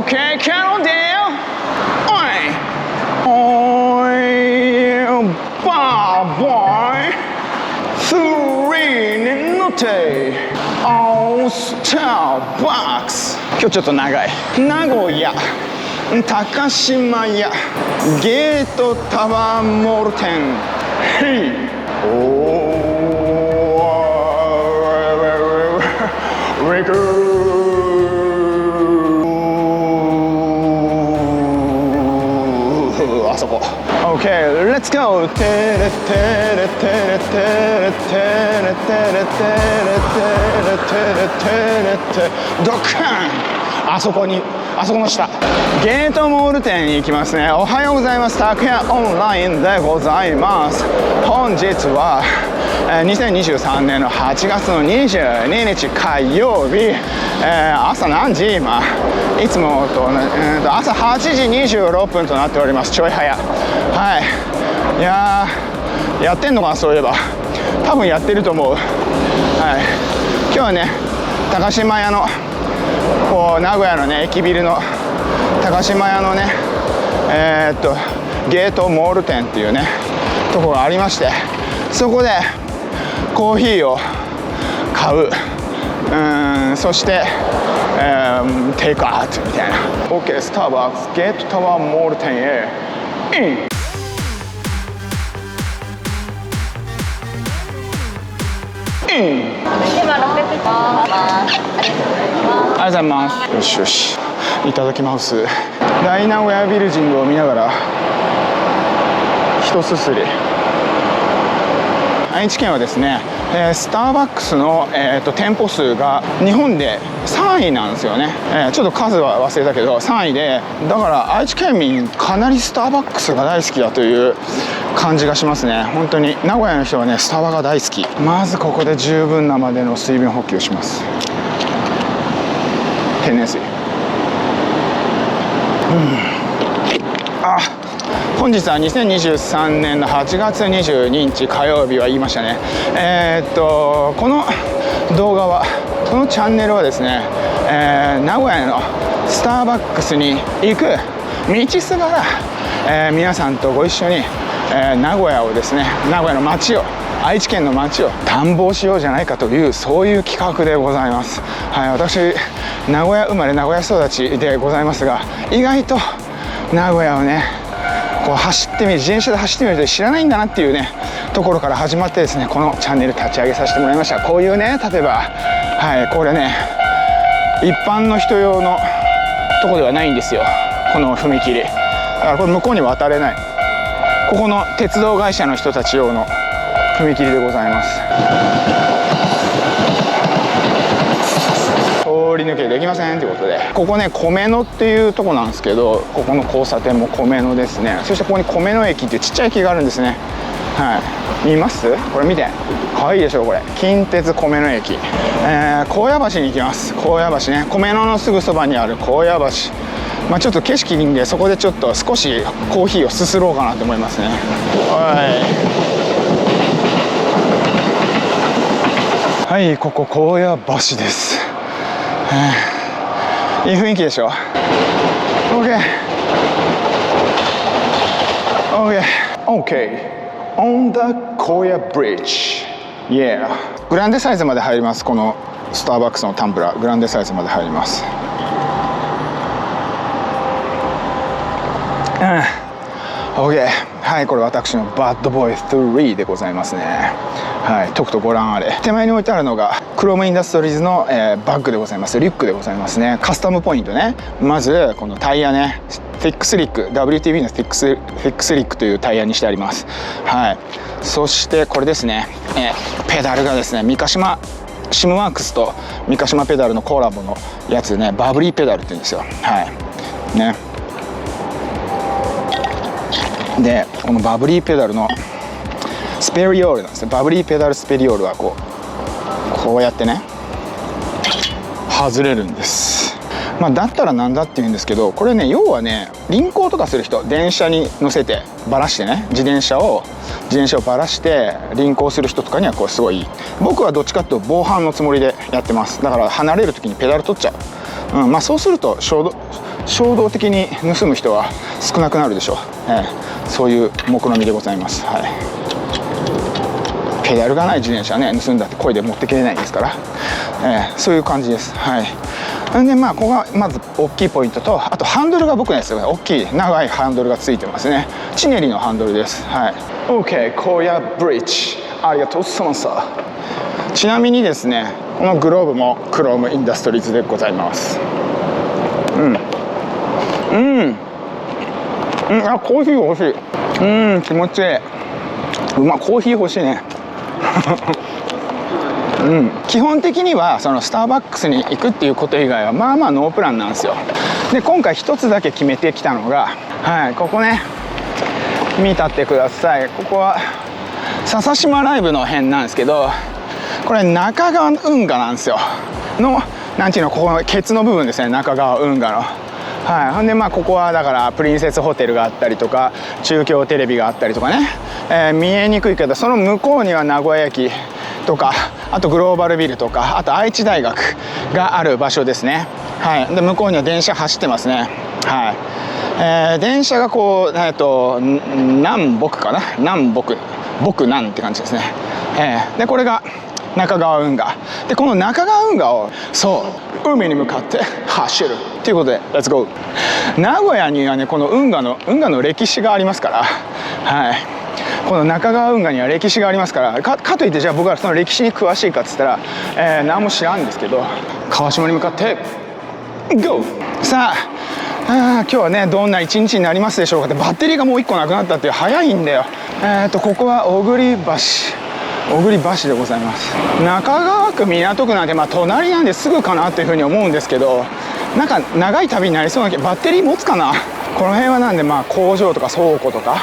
Okay, Cannondale. Oi. Oi. Bad boy. 3 に乗ってスターバックス。今日ちょっと長い。名古屋高島屋ゲートタワーモール店。ヘイおーレクあそこ OK let's go テレテレテレテレテレテレテレテレテレテドカンあそこの下ゲートモール店に行きますね。おはようございます。拓也オンラインでございます。本日は2023年の8月の22日火曜日、朝何時今いつもと、朝8時26分となっております。ちょい早はいいややってんのかな。そういえば多分やってると思う。はい今日はね高島屋のこう名古屋のね駅ビルの高島屋のねゲートモール店っていうねところがありまして、そこでコーヒーを買うそしてテイクアウトみたいな OK スターバックスゲートタワーモール店へイン。今600ありがとうございます。よしよしいただきます。大名古屋ビルジングを見ながら一すすり。愛知県はですね、スターバックスの、店舗数が日本で3位なんですよね。ちょっと数は忘れたけど3位で、だから愛知県民かなりスターバックスが大好きだという感じがしますね。本当に名古屋の人はねスタバが大好き。まずここで十分なまでの水分補給をします。天然水。本日は2023年の8月22日火曜日は言いましたね。この動画はこのチャンネルはですね、名古屋のスターバックスに行く道すがら、皆さんとご一緒に、名古屋をですね名古屋の街を愛知県の街を探訪しようじゃないかというそういう企画でございます。はい、私名古屋生まれ名古屋育ちでございますが、意外と名古屋をねこう走ってみる自転車で走ってみると知らないんだなっていうねところから始まってですね、このチャンネル立ち上げさせてもらいました。こういうね例えばはいこれね一般の人用のとこではないんですよ、この踏切。だからこれ向こうに渡れない、ここの鉄道会社の人たち用の踏切でございます。通り抜けできませんということで、ここね米野っていうとこなんですけど、ここの交差点も米野ですね。そしてここに米野駅っていうちっちゃい駅があるんですね。はい見ますこれ見て可愛いでしょこれ近鉄米野駅。高野橋に行きます。高野橋ね米野のすぐそばにある高野橋。ちょっと景色いいんでそこでちょっと少しコーヒーをすすろうかなと思いますね。はい、ここ高野橋です。いい雰囲気でしょ。 OK on the 高野 Bridge yeah グランデサイズまで入ります。このスターバックスのタンブラーグランデサイズまで入ります。OK はいこれ私のバッドボーイ3でございますね。はいとくとご覧あれ。手前に置いてあるのがクロームインダストリーズの、バッグでございます。リュックでございますね。カスタムポイントね。まずこのタイヤねティックスリック WTB のティックスリックというタイヤにしてあります。はいそしてこれですね、ペダルがですね三ヶ島シムワークスと三ヶ島ペダルのコラボのやつね、バブリーペダルって言うんですよ。はいねでこのバブリーペダルのスペリオールなんですね。バブリーペダルスペリオールはこうやってね外れるんです。だったらなんだって言うんですけど、これね要はね輪行とかする人、電車に乗せてばらしてね自転車をばらして輪行する人とかにはこれすごいいい。僕はどっちかっていうと防犯のつもりでやってます。だから離れる時にペダル取っちゃう。そうすると衝動的に盗む人は少なくなるでしょう、そういう目論見みでございます。はい、ペダルがない自転車ね、盗んだって声で持ってけれないんですから、そういう感じです。はい。でまあここがまず大きいポイントと、あとハンドルが僕のやつが大きい長いハンドルがついてますね。チネリのハンドルです。はい。OK、荒野ブリッジ、ありがとうございます。ちなみにですね、このグローブもクロームインダストリーズでございます。あ、コーヒー欲しい。気持ちいい。コーヒー欲しいね。基本的にはそのスターバックスに行くっていうこと以外はまあまあノープランなんですよ。で今回一つだけ決めてきたのが、はい、ここね、見たってください。ここは笹島ライブの辺なんですけど、これ中川運河なんですよ。のなんていうの、ここのケツの部分ですね、中川運河の。はい、ほんでまあここはだからプリンセスホテルがあったりとか、中京テレビがあったりとかね、見えにくいけど、その向こうには名古屋駅とか、あとグローバルビルとか、あと愛知大学がある場所ですね。はい、で向こうには電車走ってますね。はい、電車がこう南北かな、南北南って感じですね。でこれが中川運河で、この中川運河をそう海に向かって走るということで、レッツゴー。名古屋にはね、この運河の歴史がありますから、はい、この中川運河には歴史がありますから、かといってじゃあ僕はその歴史に詳しいかっつったら、何も知らんんですけど、川下に向かってゴー。さあ、今日はねどんな一日になりますでしょうかって、バッテリーがもう1個なくなったっていう、早いんだよ。ここは小栗橋でございます。中川区港区なんてまあ隣なんですぐかなというふうに思うんですけど、なんか長い旅になりそうなけどバッテリー持つかな。この辺はなんでまあ工場とか倉庫とか、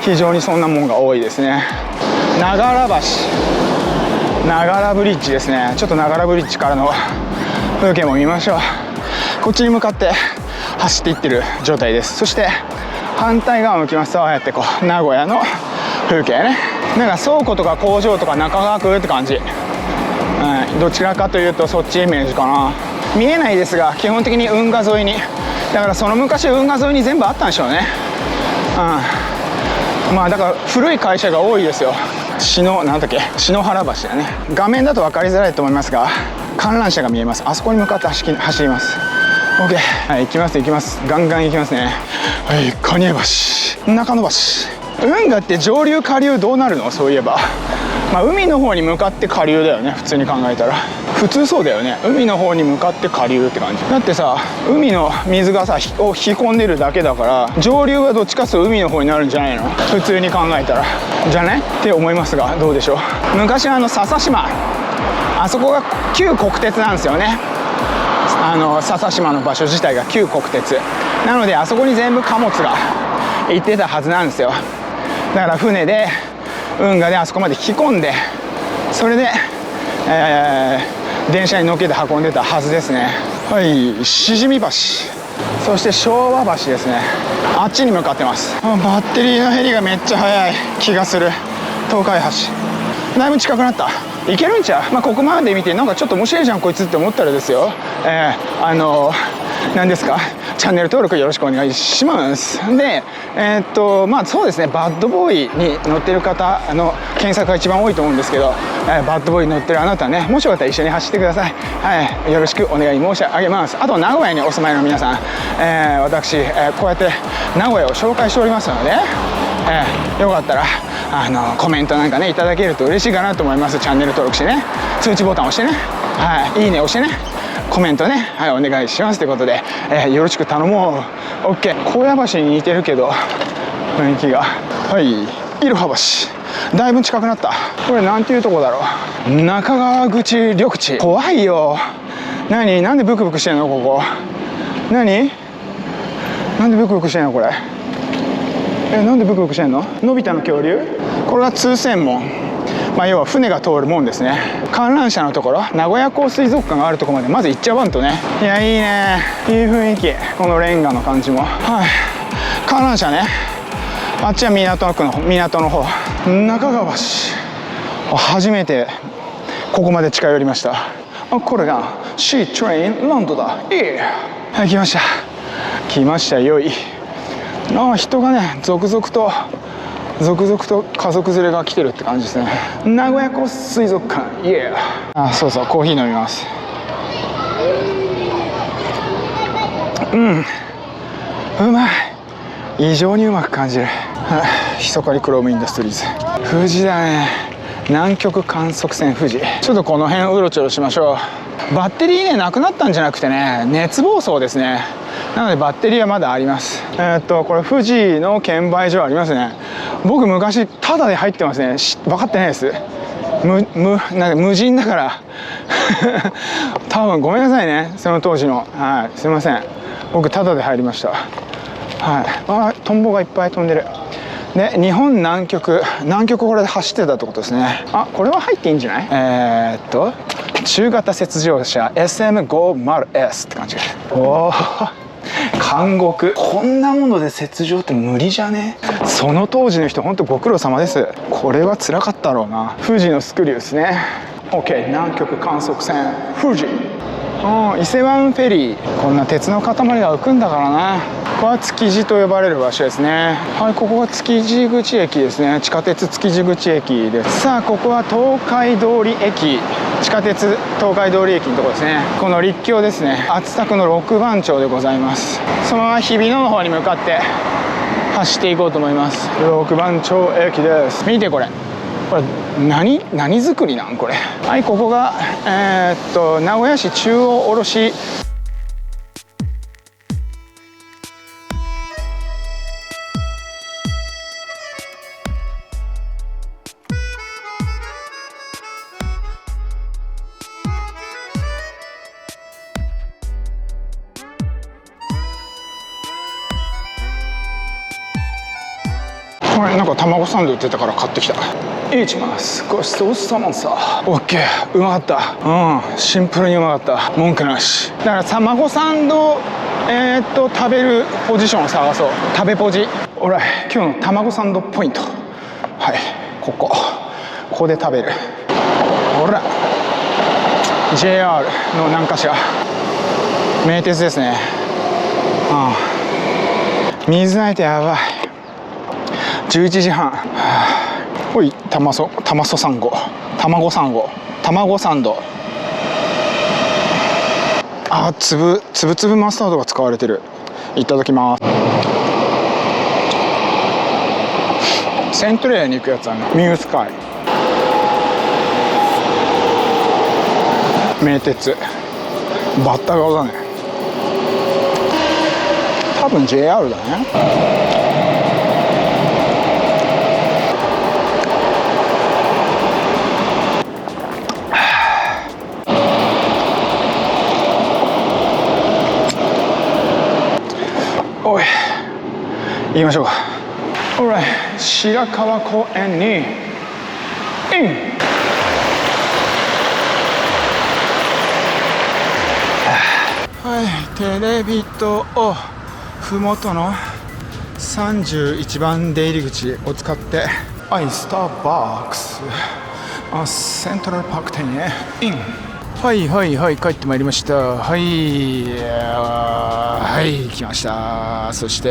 非常にそんなもんが多いですね。長良ブリッジですね。ちょっと長良ブリッジからの風景も見ましょう。こっちに向かって走っていってる状態です。そして反対側を向きますと、ああやってこう名古屋の風景ね。なんか倉庫とか工場とか中川区って感じ、どちらかというとそっちイメージかな。見えないですが基本的に運河沿いに、だからその昔運河沿いに全部あったんでしょうね。まあだから古い会社が多いですよ。篠原橋だね。画面だと分かりづらいと思いますが、観覧車が見えます。あそこに向かって走ります。 OK、はい、行きますガンガン行きますね。はい、蟹江橋、中野橋。運河って上流下流どうなるの？そういえば、まあ、海の方に向かって下流だよね、普通に考えたら。普通そうだよね、海の方に向かって下流って感じだってさ、海の水がさを引き込んでるだけだから、上流はどっちかというと海の方になるんじゃないの？普通に考えたらじゃねって思いますが、どうでしょう。昔笹島、あそこが旧国鉄なんですよね。笹島の場所自体が旧国鉄なので、あそこに全部貨物が行ってたはずなんですよ。だから船で運河であそこまで引き込んで、それで、電車に乗っけて運んでたはずですね。はい、しじみ橋、そして昭和橋ですね。あっちに向かってます。バッテリーの減りがめっちゃ速い気がする。東海橋だいぶ近くなった。いけるんちゃう。まあここまで見てなんかちょっと面白いじゃんこいつって思ったらですよ、何ですか、チャンネル登録よろしくお願いします。でまあそうですね、バッドボーイに乗ってる方検索が一番多いと思うんですけど、バッドボーイに乗ってるあなたね、もしよかったら一緒に走ってください。はい、よろしくお願い申し上げます。あと名古屋にお住まいの皆さん、私、こうやって名古屋を紹介しておりますので、よかったらコメントなんかねいただけると嬉しいかなと思います。チャンネル登録してね、通知ボタン押してね、はい、いいね押してね、コメントね、はい、お願いしますということで、よろしく頼もう。 OK、 高野橋に似てるけど雰囲気が。はい、いろは橋だいぶ近くなった。これなんていうとこだろう。中川口緑地。怖いよ。なんでブクブクしてんのここ。なんでブクブクしてんのこれ。なんでブクブクしてんの。のび太の恐竜。これは通船門、まあ要は船が通るもんですね。観覧車のところ、名古屋港水族館があるところまでまず行っちゃわんとね。いや、いいね、いい雰囲気。このレンガの感じも。はい、観覧車ね。あっちは港の方。中川橋、初めてここまで近寄りました。これが C トレインランドだ。はい、来ました。来ましたよい。人がね続々と家族連れが来てるって感じですね。名古屋港水族館。そうそう、コーヒー飲みます。うまい。異常にうまく感じる。ひそかにクロームインダストリーズ。富士だね。南極観測船富士。ちょっとこの辺うろちょろしましょう。バッテリーねなくなったんじゃなくてね、熱暴走ですね。なのでバッテリーはまだあります。これ富士の券売所ありますね。僕昔タダで入ってますね。分かってないです。なんか無人だから多分ごめんなさいね、その当時の。はい、すいません。僕タダで入りました。はい。トンボがいっぱい飛んでる。で、日本南極これで走ってたってことですね。これは入っていいんじゃない？中型雪上車 SM50S って感じ。おー、監獄。こんなもので雪上って無理じゃね？その当時の人ほんとご苦労様です。これは辛かったろうな。富士のスクリューですね。 OK、 南極観測船富士。伊勢湾フェリー。こんな鉄の塊が浮くんだからな。ここは築地と呼ばれる場所ですね。はい、ここが築地口駅ですね。地下鉄築地口駅です。さあ、ここは東海通り駅。地下鉄東海通り駅のところですね。この陸橋ですね。熱田区の6番町でございます。そのまま日比野の方に向かって走っていこうと思います。6番町駅です。見てこれ何作りなんこれ。はい、ここが名古屋市中央卸これなんか卵サンド売ってたから買ってきた。いきます。ごちそうさまさ。オッケー、うまかった。シンプルにうまかった。文句なし。だから卵サンド食べるポジションを探そう。食べポジ。オライ、今日の卵サンドポイント。はい、ここで食べる。ほら JR の何かしら名鉄ですね。水ないとやばい。11時半。ほい、卵サンド。つぶマスタードが使われてる。いただきます。セントレアに行くやつはね、ミュースカイ。名鉄バッタ顔だね。多分 JR だね。おい、行きましょうか。オーライ、白川公園にイン。はい、テレビ塔ふもとの31番出入り口を使ってスターバックスセントラルパーク店へイン。はい帰ってまいりました。はい来ました。そして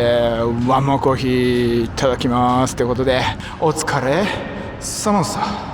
ワンモアコーヒーいただきますということで、お疲れ様さ。